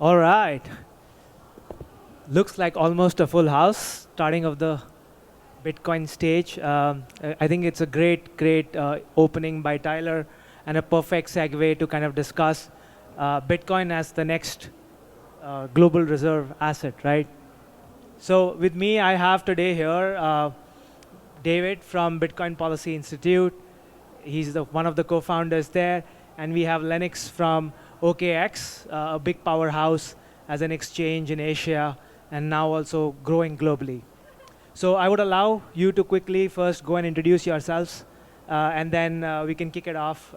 All right. Looks like almost a full house, starting of the Bitcoin stage. I think it's a great opening by Tyler and a perfect segue to kind of discuss Bitcoin as the next global reserve asset, right? So with me, I have today here David from Bitcoin Policy Institute. He's one of the co-founders there. And we have Lennox from OKX, a big powerhouse as an exchange in Asia and now also growing globally. So I would allow you to quickly first go and introduce yourselves, and then we can kick it off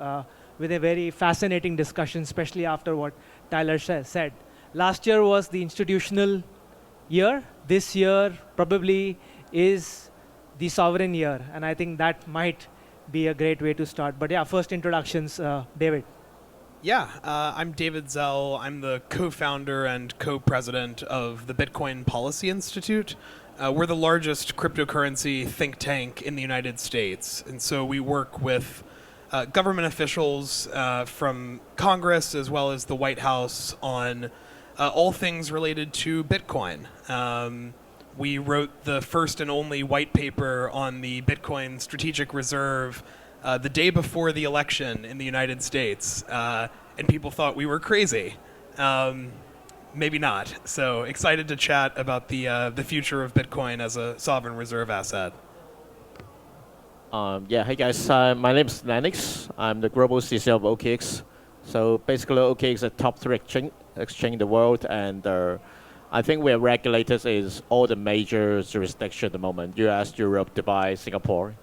with a very fascinating discussion, especially after what Tyler said. Last year was the institutional year. This year probably is the sovereign year, and I think that might be a great way to start. But yeah, first introductions, David. Yeah, I'm David Zell. I'm the co-founder and co-president of the Bitcoin Policy Institute. We're the largest cryptocurrency think tank in the United States, and so we work with government officials from Congress as well as the White House on all things related to Bitcoin. We wrote the first and only white paper on the Bitcoin strategic reserve the day before the election in the United States, and people thought we were crazy. Maybe not. So excited to chat about the future of Bitcoin as a sovereign reserve asset. Yeah, hey guys, my name is Lennox. I'm the global CCO of OKX. So basically, OKX is a top three exchange in the world, and I think we're regulated in all the major jurisdictions at the moment: US, Europe, Dubai, Singapore.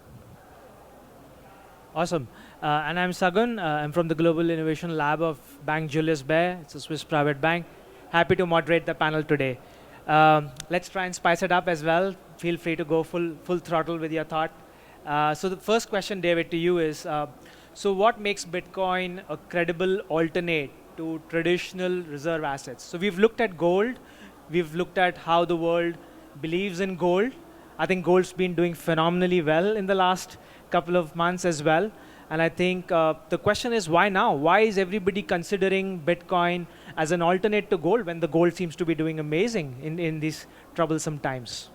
Awesome. And I'm Sagun. I'm from the Global Innovation Lab of Bank Julius Baer. It's a Swiss private bank. Happy to moderate the panel today. Let's try and spice it up as well. Feel free to go full throttle with your thought. So the first question, David, to you is, so what makes Bitcoin a credible alternate to traditional reserve assets? So we've looked at gold. We've looked at how the world believes in gold. I think gold's been doing phenomenally well in the last couple of months as well. And I think the question is, why now? Why is everybody considering Bitcoin as an alternate to gold when the gold seems to be doing amazing in these troublesome times?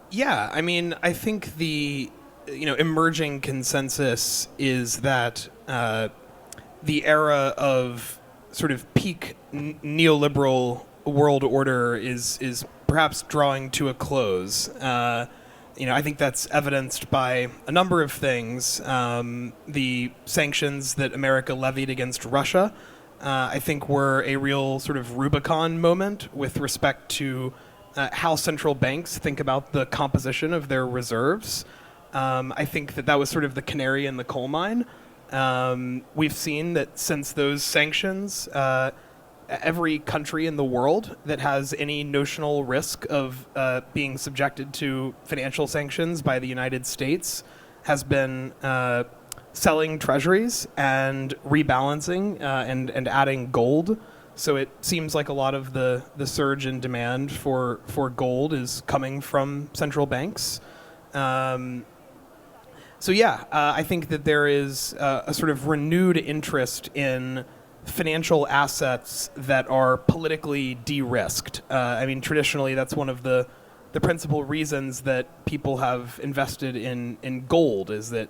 Yeah, I mean, I think the emerging consensus is that the era of sort of peak neoliberal world order is perhaps drawing to a close. I think that's evidenced by a number of things. The sanctions that America levied against Russia, I think, were a real sort of Rubicon moment with respect to how central banks think about the composition of their reserves. I think that was sort of the canary in the coal mine. We've seen that since those sanctions, every country in the world that has any notional risk of being subjected to financial sanctions by the United States has been selling treasuries and rebalancing and adding gold. So it seems like a lot of the surge in demand for gold is coming from central banks. I think that there is a sort of renewed interest in financial assets that are politically de-risked. Traditionally, that's one of the principal reasons that people have invested in gold is that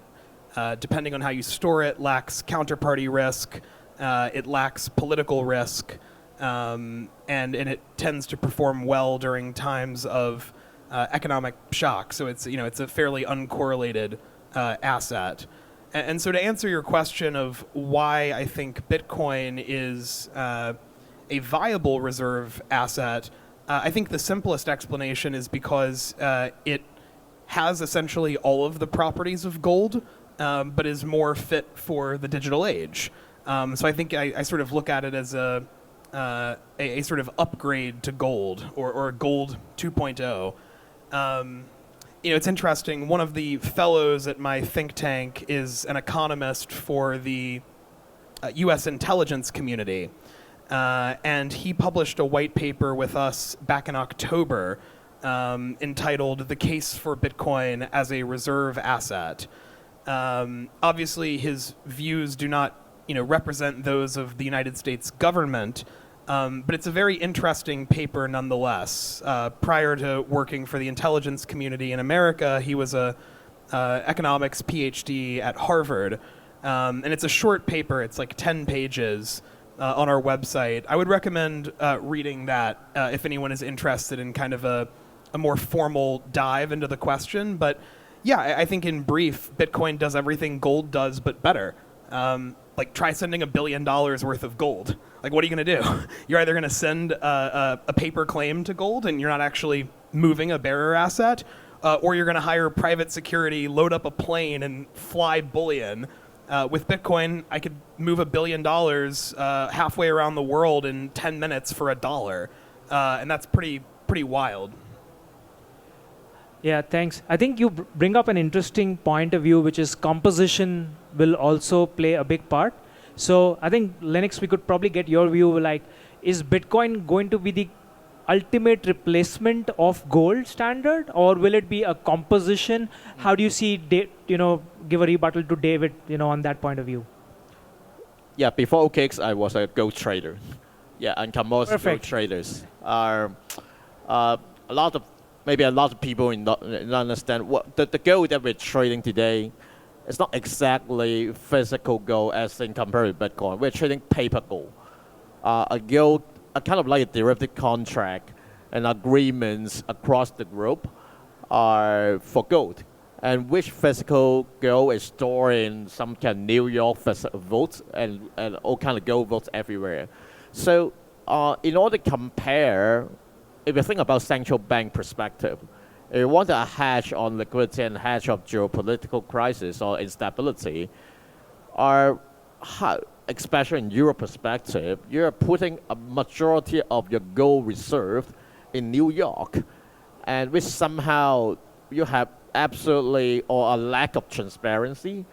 depending on how you store it, lacks counterparty risk, it lacks political risk, and it tends to perform well during times of economic shock. So it's a fairly uncorrelated asset. And so to answer your question of why I think Bitcoin is a viable reserve asset, I think the simplest explanation is because it has essentially all of the properties of gold, but is more fit for the digital age. So I think I sort of look at it as a sort of upgrade to gold or gold 2.0. It's interesting. One of the fellows at my think tank is an economist for the U.S. intelligence community. And he published a white paper with us back in October entitled The Case for Bitcoin as a Reserve Asset. Obviously, his views do not represent those of the United States government, But it's a very interesting paper nonetheless. Prior to working for the intelligence community in America, he was a economics PhD at Harvard. And it's a short paper. It's like 10 pages on our website. I would recommend reading that if anyone is interested in kind of a more formal dive into the question. But yeah, I think in brief, Bitcoin does everything gold does, but better. Like try sending $1 billion worth of gold. Like, what are you going to do? You're either going to send a paper claim to gold and you're not actually moving a bearer asset, or you're going to hire private security, load up a plane, and fly bullion. With Bitcoin, I could move $1 billion halfway around the world in 10 minutes for $1, and that's pretty wild. Yeah, thanks. I think you bring up an interesting point of view, which is composition will also play a big part. So I think, Lennox, we could probably get your view, like, is Bitcoin going to be the ultimate replacement of gold standard, or will it be a composition? How do you see, give a rebuttal to David, on that point of view? Yeah, before OKX, I was a gold trader. Yeah, and commodity gold Perfect. traders are a lot of people not understand what the gold that we're trading today. It's not exactly physical gold as in compared to Bitcoin. We're trading paper gold. A kind of like a derivative contract and agreements across the globe are for gold. And which physical gold is stored in some kind of New York vaults and all kind of gold vaults everywhere. So in order to compare, if you think about central bank perspective, if you want a hedge on liquidity and hedge of geopolitical crisis or instability, especially in Europe perspective, you're putting a majority of your gold reserve in New York, and which somehow you have absolutely or a lack of transparency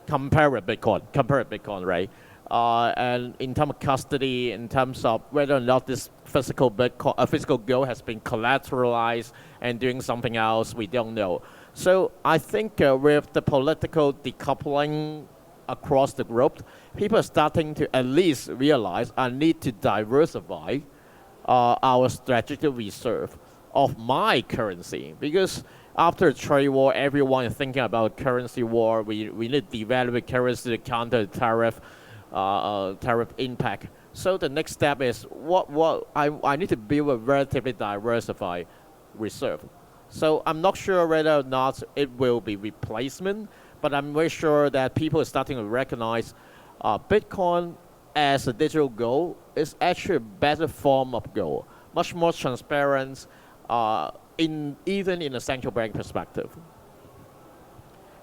compared with Bitcoin, right? And in terms of custody, in terms of whether or not this physical gold has been collateralized and doing something else, we don't know. So I think with the political decoupling across the globe, people are starting to at least realize I need to diversify our strategic reserve of my currency, because after the trade war, everyone is thinking about currency war. We need to devalue currency to counter tariff impact. So the next step is I need to build a relatively diversified reserve. So I'm not sure whether or not it will be replacement, but I'm very sure that people are starting to recognize Bitcoin as a digital gold is actually a better form of gold, much more transparent, even in a central bank perspective.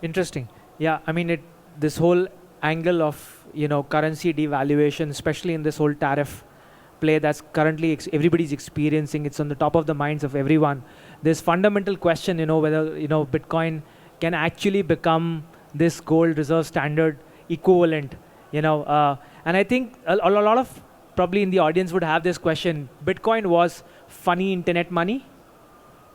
Interesting. Yeah, I mean, this whole angle of currency devaluation, especially in this whole tariff play that's currently everybody's experiencing. It's on the top of the minds of everyone. This fundamental question, whether Bitcoin can actually become this gold reserve standard equivalent. And I think a lot of probably in the audience would have this question. Bitcoin was funny internet money,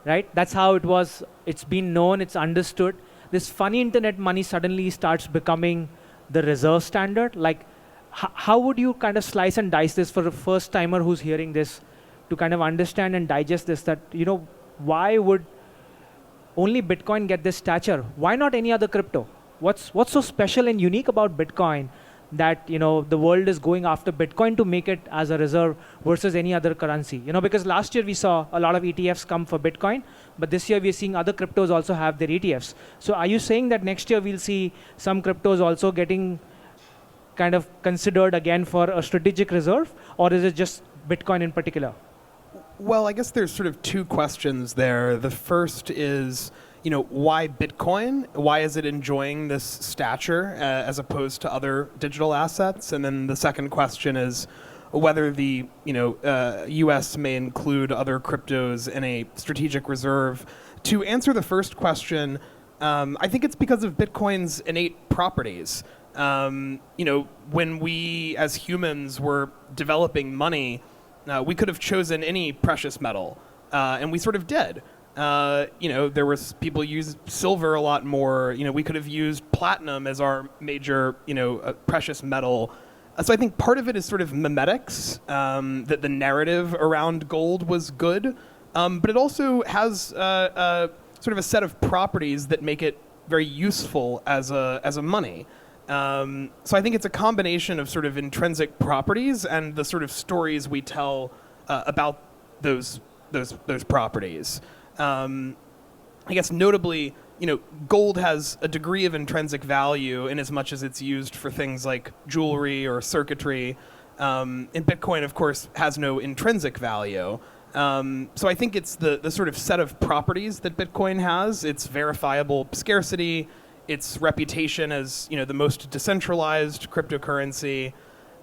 right? That's how it was. It's been known. It's understood. This funny internet money suddenly starts becoming the reserve standard. Like, how would you kind of slice and dice this for a first timer who's hearing this to kind of understand and digest this, that, why would only Bitcoin get this stature? Why not any other crypto? What's so special and unique about Bitcoin that, the world is going after Bitcoin to make it as a reserve versus any other currency? Because last year we saw a lot of ETFs come for Bitcoin, but this year we're seeing other cryptos also have their ETFs. So are you saying that next year we'll see some cryptos also getting kind of considered again for a strategic reserve, or is it just Bitcoin in particular? Well, I guess there's sort of two questions there. The first is, why Bitcoin? Why is it enjoying this stature as opposed to other digital assets? And then the second question is whether the U.S. may include other cryptos in a strategic reserve. To answer the first question, I think it's because of Bitcoin's innate properties. When we as humans were developing money, we could have chosen any precious metal, and we sort of did. There was people use silver a lot more. We could have used platinum as our major, precious metal, So I think part of it is sort of memetics, that the narrative around gold was good, but it also has sort of a set of properties that make it very useful as a money. So I think it's a combination of sort of intrinsic properties and the sort of stories we tell about those properties. I guess notably, gold has a degree of intrinsic value in as much as it's used for things like jewelry or circuitry. And Bitcoin, of course, has no intrinsic value. So I think it's the sort of set of properties that Bitcoin has, its verifiable scarcity, its reputation as the most decentralized cryptocurrency.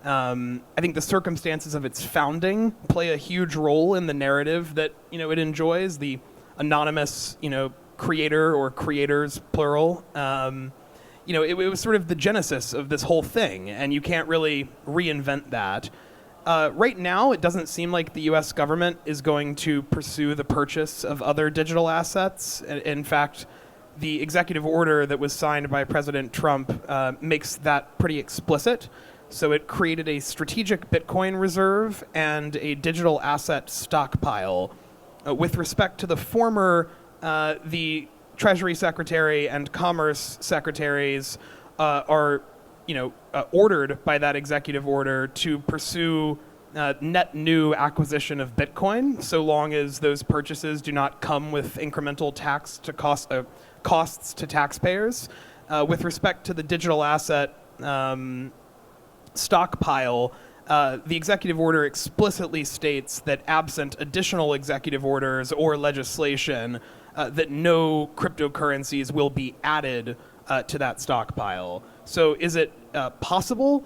I think the circumstances of its founding play a huge role in the narrative that it enjoys. The anonymous creator or creators plural. It was sort of the genesis of this whole thing, and you can't really reinvent that. Right now, it doesn't seem like the U.S. government is going to pursue the purchase of other digital assets. In fact, the executive order that was signed by President Trump makes that pretty explicit. So it created a strategic Bitcoin reserve and a digital asset stockpile. With respect to the former, the Treasury Secretary and Commerce Secretaries are ordered by that executive order to pursue net new acquisition of Bitcoin, so long as those purchases do not come with incremental costs to taxpayers. With respect to the digital asset stockpile, the executive order explicitly states that absent additional executive orders or legislation, that no cryptocurrencies will be added to that stockpile. So is it possible?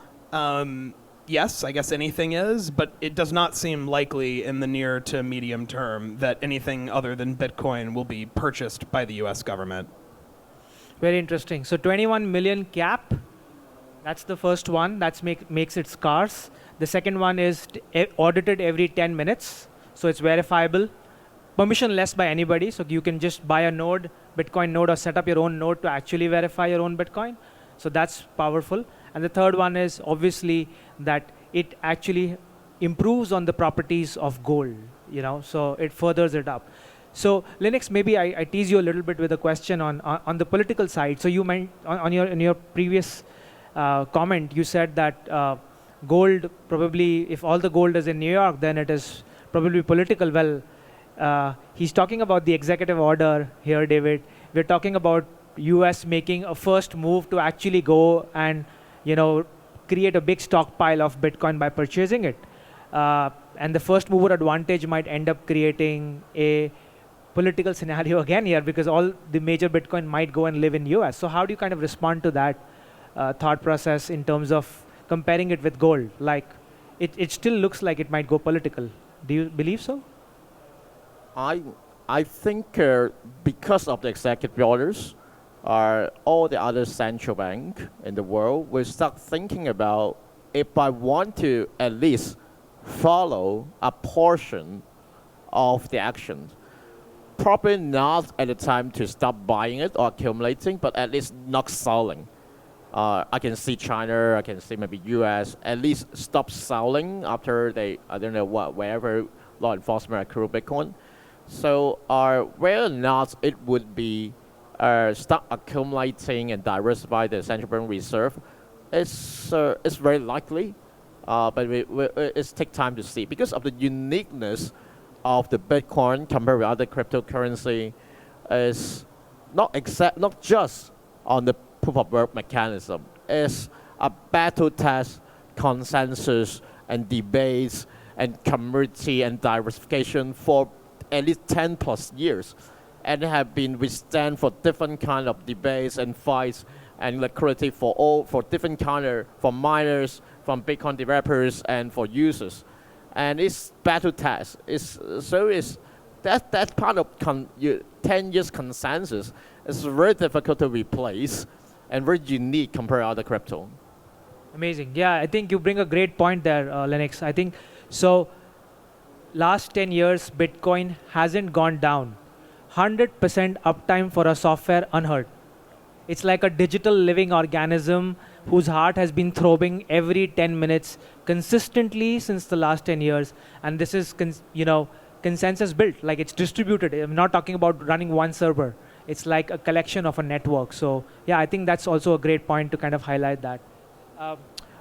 Yes, I guess anything is, but it does not seem likely in the near to medium term that anything other than Bitcoin will be purchased by the US government. Very interesting. So 21 million cap, that's the first one. That makes it scarce. The second one is audited every 10 minutes, so it's verifiable. Permissionless by anybody, so you can just buy a node, Bitcoin node, or set up your own node to actually verify your own Bitcoin. So that's powerful. And the third one is obviously that it actually improves on the properties of gold, so it furthers it up. So Linux, maybe I tease you a little bit with a question on the political side. So you meant in your previous comment, you said that gold probably, if all the gold is in New York, then it is probably political. Well, he's talking about the executive order here, David. We're talking about US making a first move to actually go and create a big stockpile of Bitcoin by purchasing it. And the first mover advantage might end up creating a political scenario again here, because all the major Bitcoin might go and live in US. So how do you kind of respond to that thought process in terms of comparing it with gold? Like, it still looks like it might go political. Do you believe so? I think because of the executive orders, all the other central bank in the world will start thinking about, if I want to at least follow a portion of the action, probably not at the time to stop buying it or accumulating, but at least not selling. I can see China, I can see maybe US, at least stop selling after they, I don't know what, wherever law enforcement accrue Bitcoin. So whether or not it would be start accumulating and diversify the central bank reserve, it's very likely, but it's take time to see because of the uniqueness of the Bitcoin compared with other cryptocurrency. Is not just on the proof of work mechanism. It's a battle test, consensus, and debates, and community and diversification for at least 10 plus years, and have been withstand for different kind of debates and fights and liquidity for different for miners, from Bitcoin developers, and for users. And it's battle test. That part of 10 years consensus is very difficult to replace and very unique compared to other crypto. Amazing. Yeah, I think you bring a great point there, Lennox. I think so. Last 10 years, Bitcoin hasn't gone down. 100% uptime for a software, unheard. It's like a digital living organism whose heart has been throbbing every 10 minutes consistently since the last 10 years. And this is, consensus built, like it's distributed. I'm not talking about running one server. It's like a collection of a network. So yeah, I think that's also a great point to kind of highlight that.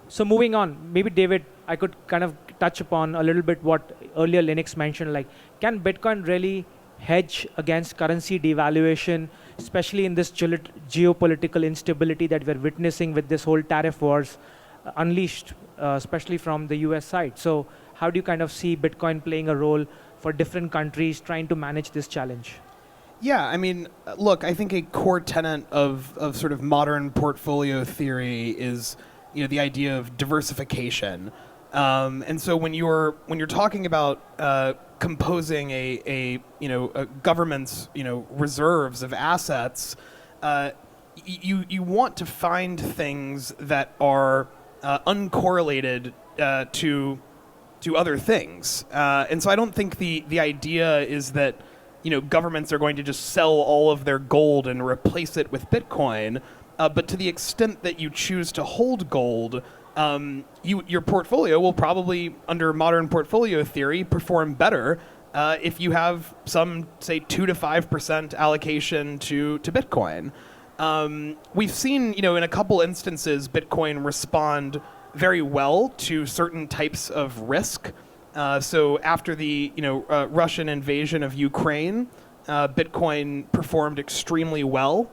So moving on, maybe David, I could kind of touch upon a little bit what earlier Linux mentioned, like can Bitcoin really hedge against currency devaluation, especially in this geopolitical instability that we're witnessing with this whole tariff wars unleashed, especially from the US side. So how do you kind of see Bitcoin playing a role for different countries trying to manage this challenge? Yeah, I mean, look, I think a core tenet of sort of modern portfolio theory is, the idea of diversification. And so when you're talking about composing a government's reserves of assets, you want to find things that are uncorrelated to other things. And so I don't think the idea is that governments are going to just sell all of their gold and replace it with Bitcoin. But to the extent that you choose to hold gold, your portfolio will probably, under modern portfolio theory, perform better if you have some, say, 2 to 5% allocation to Bitcoin. We've seen, in a couple instances, Bitcoin respond very well to certain types of risk. So after the Russian invasion of Ukraine, Bitcoin performed extremely well.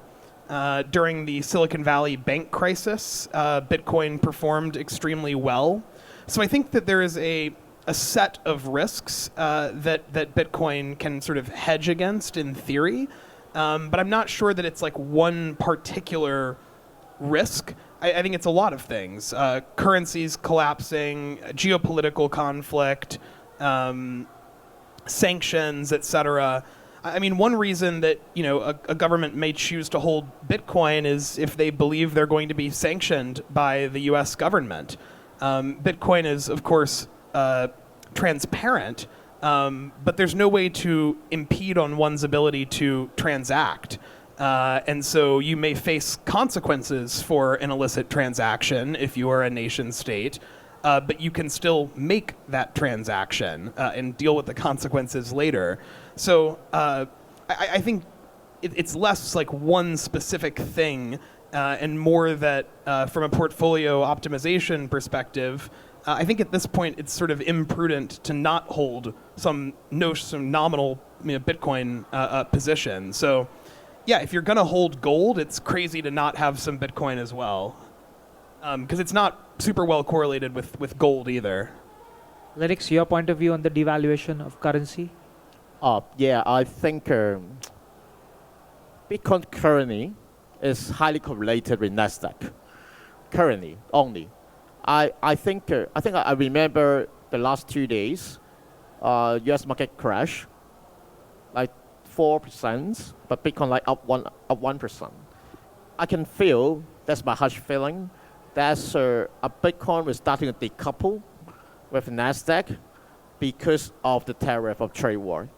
During the Silicon Valley bank crisis, Bitcoin performed extremely well. So I think that there is a set of risks that Bitcoin can sort of hedge against in theory, but I'm not sure that it's like one particular risk. I think it's a lot of things. Currencies collapsing, geopolitical conflict, sanctions, etc. I mean, one reason that a government may choose to hold Bitcoin is if they believe they're going to be sanctioned by the U.S. government. Bitcoin is, of course, transparent, but there's no way to impede on one's ability to transact. And so you may face consequences for an illicit transaction if you are a nation state, but you can still make that transaction and deal with the consequences later. So I think it's less like one specific thing and more that from a portfolio optimization perspective, I think at this point it's sort of imprudent to not hold some nominal Bitcoin position. So yeah, if you're going to hold gold, it's crazy to not have some Bitcoin as well, because it's not super well correlated with gold either. Linux, your point of view on the devaluation of currency? Yeah, I think Bitcoin currently is highly correlated with Nasdaq. Currently, only. I think I remember the last 2 days, U.S. market crash, like 4%, but Bitcoin like up 1%. I can feel, that's my hunch feeling, that's a Bitcoin was starting to decouple with Nasdaq because of the tariff of trade war.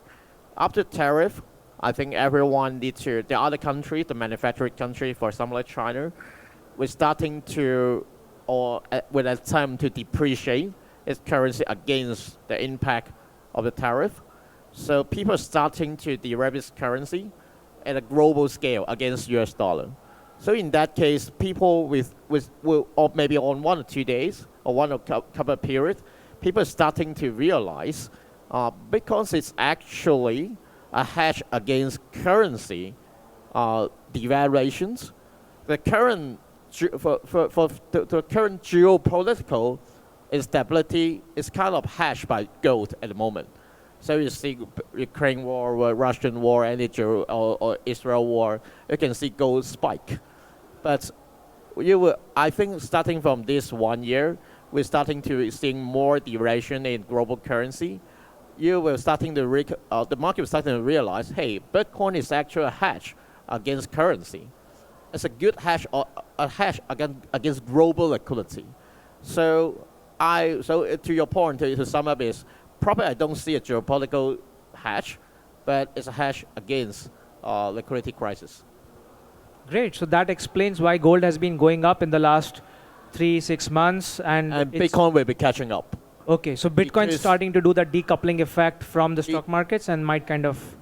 After tariff, I think everyone needs to, the other country, the manufacturing country, for example like China, was starting to, or with an attempt to depreciate its currency against the impact of the tariff. So people are starting to derive its currency at a global scale against US dollar. So in that case, people or maybe on 1 or 2 days, or one or couple of periods, people are starting to realize because it's actually a hedge against currency devaluations. The current the current geopolitical instability is kind of hedged by gold at the moment. So you see Ukraine war, or Russian war, or Israel war, you can see gold spike. But I think starting from this 1 year, we're starting to see more devaluation in global currency. The market was starting to realize, hey, Bitcoin is actually a hedge against currency. It's a good hedge, or a hedge against global liquidity. So to your point, to sum up is, probably I don't see a geopolitical hedge, but it's a hedge against liquidity crisis. Great. So that explains why gold has been going up in the last 3-6 months, and And it's- Bitcoin will be catching up. Okay, so Bitcoin's Because starting to do that decoupling effect from the It- stock markets and might kind of.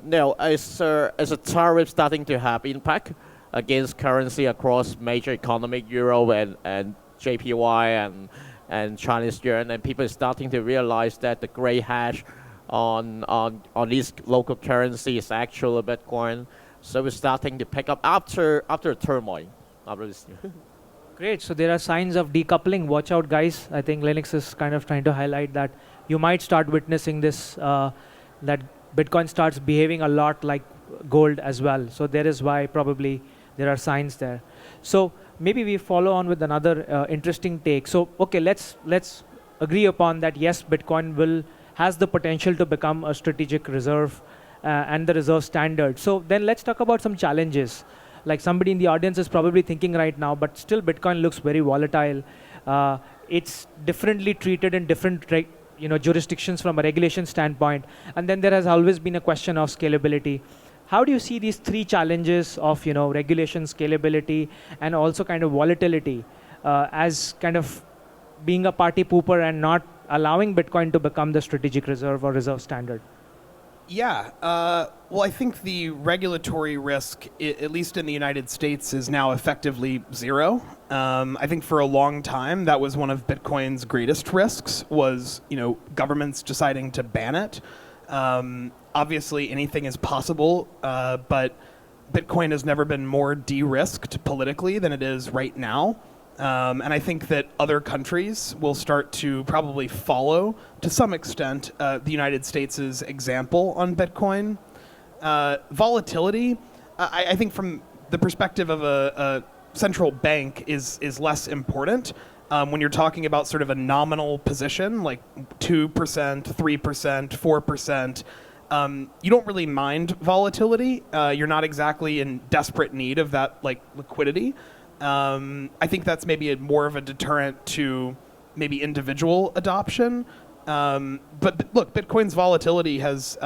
Now, as a tariff starting to have impact against currency across major economic, Euro and JPY and Chinese yuan, and people are starting to realize that the gray hash on these local currency is actually Bitcoin. So we're starting to pick up after a turmoil. After this. Great. So there are signs of decoupling. Watch out, guys. I think Linux is kind of trying to highlight that you might start witnessing this, that Bitcoin starts behaving a lot like gold as well. So there is why probably there are signs there. So maybe we follow on with another interesting take. So okay, let's agree upon that. Yes, Bitcoin has the potential to become a strategic reserve and the reserve standard. So then let's talk about some challenges. Like somebody in the audience is probably thinking right now, but still Bitcoin looks very volatile. It's differently treated in different jurisdictions from a regulation standpoint. And then there has always been a question of scalability. How do you see these three challenges of regulation, scalability, and also kind of volatility as kind of being a party pooper and not allowing Bitcoin to become the strategic reserve or reserve standard? Yeah, well, I think the regulatory risk, at least in the United States, is now effectively zero. I think for a long time that was one of Bitcoin's greatest risks, was governments deciding to ban it. Obviously, anything is possible, but Bitcoin has never been more de-risked politically than it is right now. And I think that other countries will start to probably follow, to some extent, the United States' example on Bitcoin. Volatility, I think from the perspective of a central bank, is less important. When you're talking about sort of a nominal position, like 2%, 3%, 4%, you don't really mind volatility. You're not exactly in desperate need of that liquidity. I think that's maybe more of a deterrent to maybe individual adoption. But look, Bitcoin's volatility has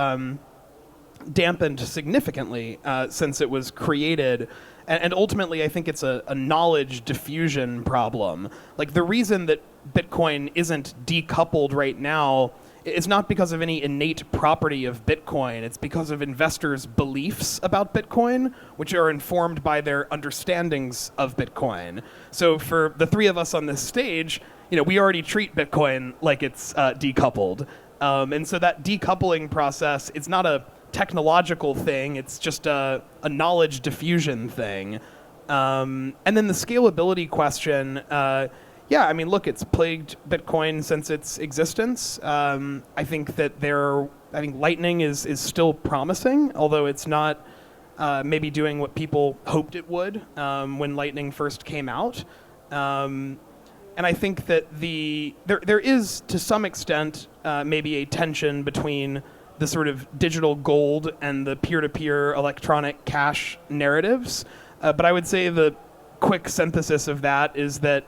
dampened significantly since it was created. And ultimately, I think it's a knowledge diffusion problem. Like, the reason that Bitcoin isn't decoupled right now is not because of any innate property of Bitcoin. It's because of investors' beliefs about Bitcoin, which are informed by their understandings of Bitcoin. So for the three of us on this stage, we already treat Bitcoin like it's decoupled. And so that decoupling process, it's not a technological thing, it's just a knowledge diffusion thing. And then the scalability question, yeah, I mean, look, it's plagued Bitcoin since its existence. I think that Lightning is still promising, although it's not maybe doing what people hoped it would when Lightning first came out. And I think that there is, to some extent, maybe a tension between the sort of digital gold and the peer-to-peer electronic cash narratives. But I would say the quick synthesis of that is that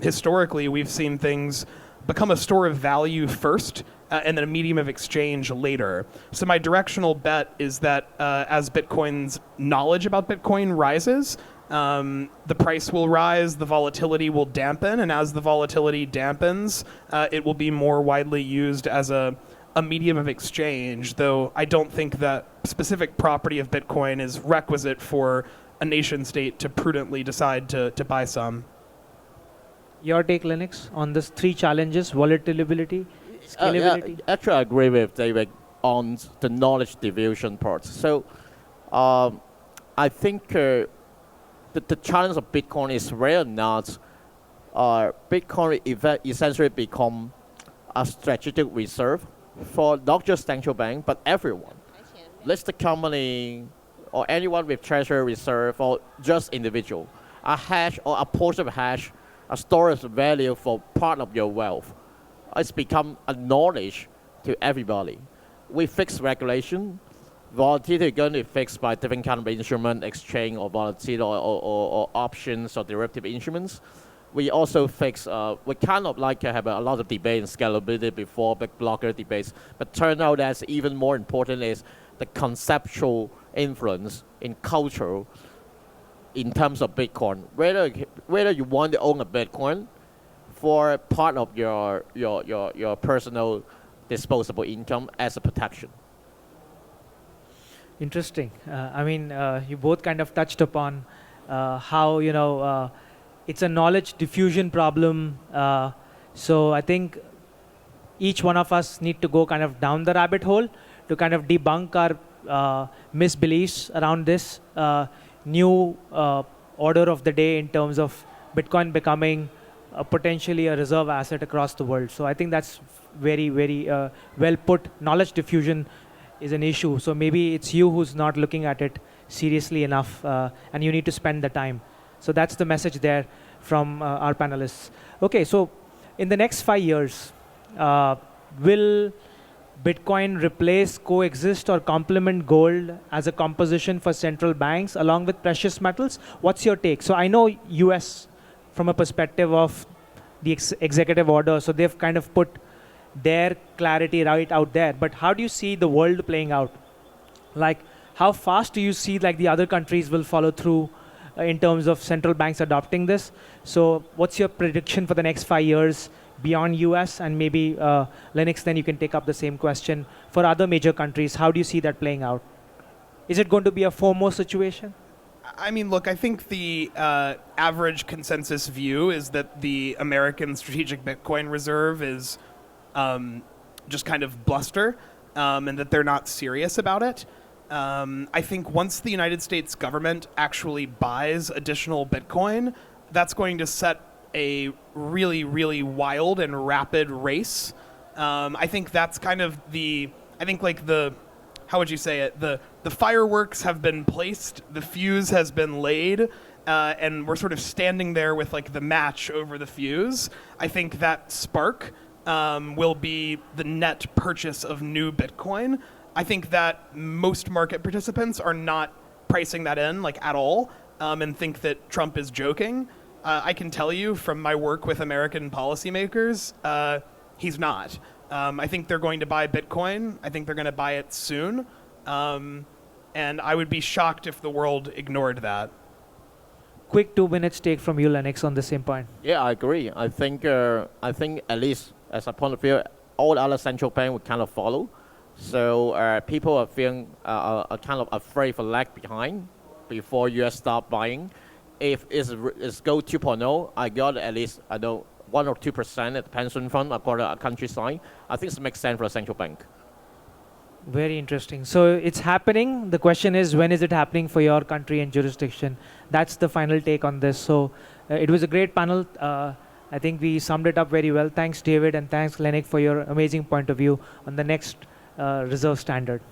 historically we've seen things become a store of value first and then a medium of exchange later. So my directional bet is that as Bitcoin's knowledge about Bitcoin rises, the price will rise, the volatility will dampen, and as the volatility dampens, it will be more widely used as a medium of exchange, though I don't think that specific property of Bitcoin is requisite for a nation state to prudently decide to buy some. Your take, Linux, on these three challenges: volatility, scalability? Actually, I agree with David on the knowledge diffusion part. So I think the challenge of Bitcoin is whether or not Bitcoin essentially become a strategic reserve for not just central bank, but everyone. Listed company or anyone with treasury reserve or just individual. A hash or a portion of hash, a storage value for part of your wealth. It's become a knowledge to everybody. We fix regulation. Volatility is going to be fixed by different kind of instrument, exchange or volatility or options or derivative instruments. We also fix, we kind of have a lot of debate in scalability before, big blocker debates, but turns out that's even more important is the conceptual influence in culture in terms of Bitcoin, whether you want to own a Bitcoin for part of your personal disposable income as a protection. Interesting. I mean, you both kind of touched upon how it's a knowledge diffusion problem. So I think each one of us need to go kind of down the rabbit hole to kind of debunk our misbeliefs around this new order of the day in terms of Bitcoin becoming potentially a reserve asset across the world. So I think that's very, very well put. Knowledge diffusion is an issue. So maybe it's you who's not looking at it seriously enough, and you need to spend the time. So that's the message there from our panelists. Okay, so in the next 5 years, will Bitcoin replace, coexist, or complement gold as a composition for central banks along with precious metals? What's your take? So I know US from a perspective of the executive order, so they've kind of put their clarity right out there. But how do you see the world playing out? Like, how fast do you see like the other countries will follow through in terms of central banks adopting this? So what's your prediction for the next 5 years beyond US? And maybe Lennox, then you can take up the same question for other major countries. How do you see that playing out? Is it going to be a FOMO situation? I mean, look, I think the average consensus view is that the American Strategic Bitcoin Reserve is just kind of bluster, and that they're not serious about it. I think once the United States government actually buys additional Bitcoin, that's going to set a really, really wild and rapid race. I think that's kind of how would you say it? The fireworks have been placed, the fuse has been laid, and we're sort of standing there with like the match over the fuse. I think that spark will be the net purchase of new Bitcoin. I think that most market participants are not pricing that in like at all, and think that Trump is joking. I can tell you from my work with American policymakers, he's not. I think they're going to buy Bitcoin. I think they're going to buy it soon. And I would be shocked if the world ignored that. Quick 2 minutes take from you, Lennox, on the same point. Yeah, I agree. I think at least as a point of view, all other central banks would kind of follow. So people are feeling are kind of afraid for lag behind before US start buying. If it's go 2.0, I got at least 1 or 2% at the pension fund according to a country sign. I think it makes sense for a central bank. Very interesting. So it's happening. The question is, when is it happening for your country and jurisdiction? That's the final take on this. So it was a great panel. I think we summed it up very well. Thanks, David, and thanks, Lennox, for your amazing point of view on the next reserve standard.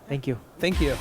Thank you. Thank you.